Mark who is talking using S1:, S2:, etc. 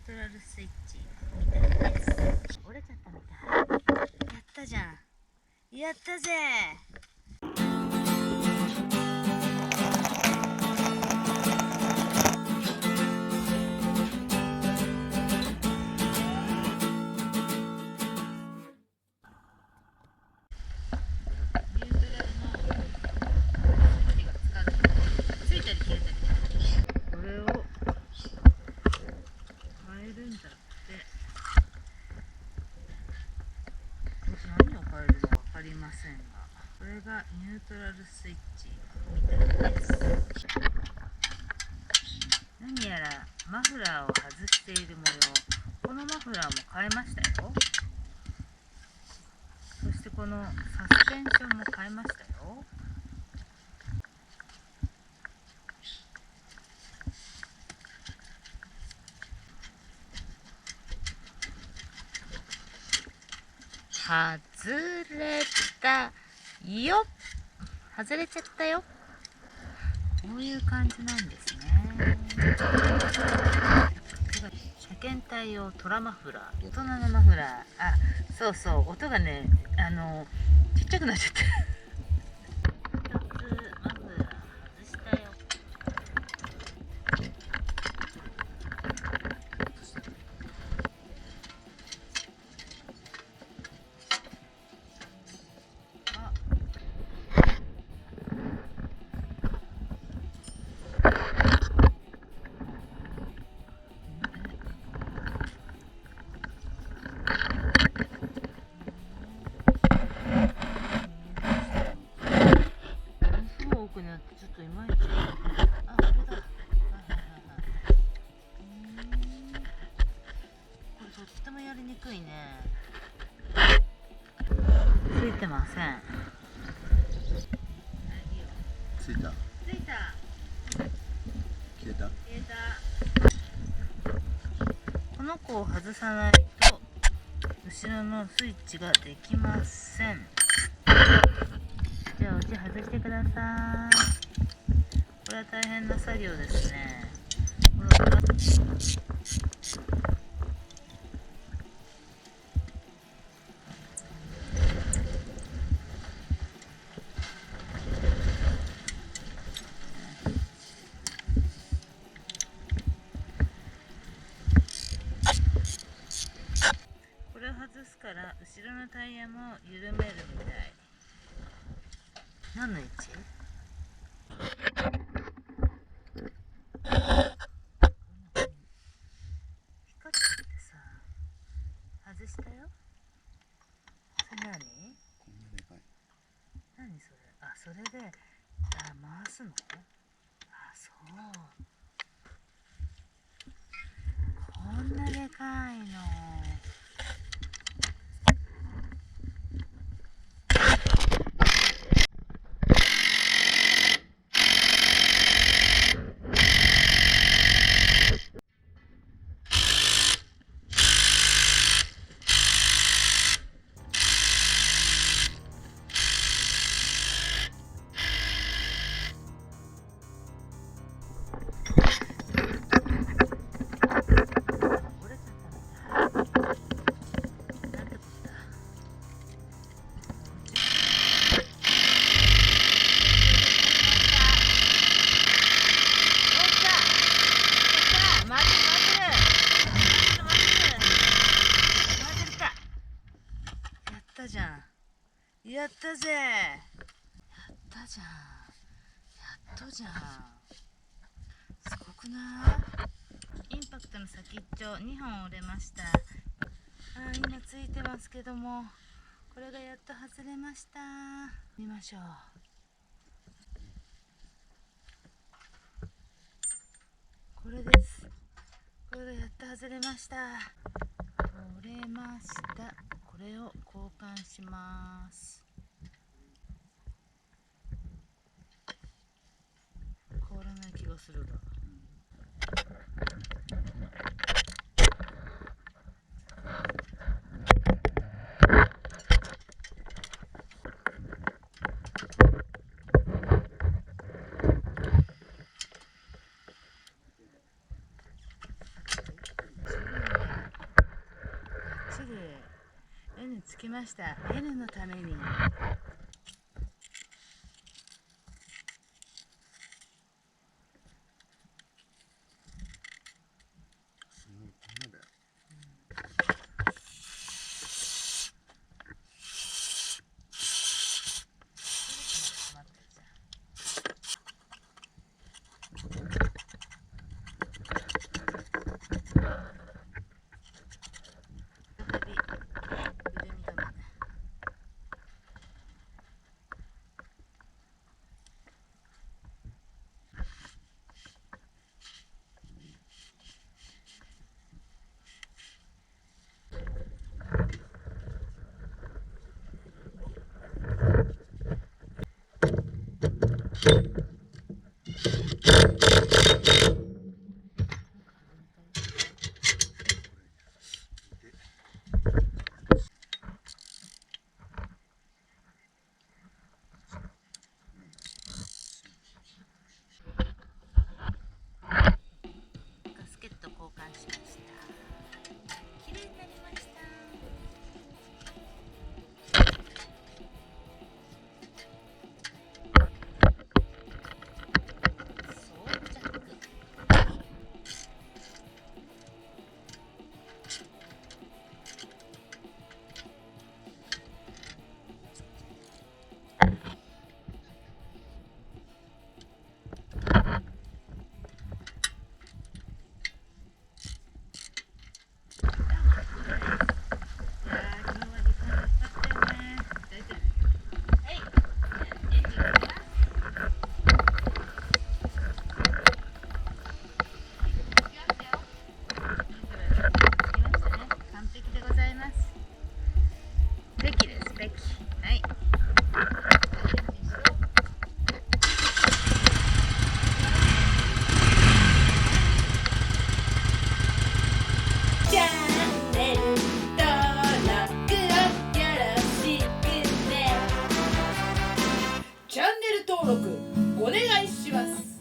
S1: トラルスイッチみたいです。折れちゃったみたい。やったじゃん。やったぜ。何を変えるのか分かりませんが、これがニュートラルスイッチみたいです。何やらマフラーを外している模様。このマフラーも変えましたよ。そしてこのサスペンションも変えましたよ。外れたよ。外れちゃったよ。こういう感じなんですね。車検対応トラマフラー、大人のマフラー。あ、そうそう、音がね、ちっちゃくなっちゃった。ちょっといまいち。あ、これだ。これとってもやりにくいね。ついてません。
S2: ついた。
S1: ついた。
S2: 消えた。
S1: 消えた。この子を外さないと後ろのスイッチができません。じゃあうち外してください。これは大変な作業ですね。これを外すから後ろのタイヤも緩めるみたい。何の位置？外したよ。それ何？
S2: こんなでかい。
S1: 何それ？あ、それで、回すの？あ、そう。こんなでかいの。じゃん。やったぜ。やったじゃん。やっとじゃん。すごくない？インパクトの先っちょ2本折れました。今ついてますけども、これがやっと外れました。見ましょう。これです。これがやっと外れました。折れました。これを交換します。変わらない気がするが。N つきました。 N のために
S2: すごい、こんなだよ。
S3: チャンネル登録お願いします。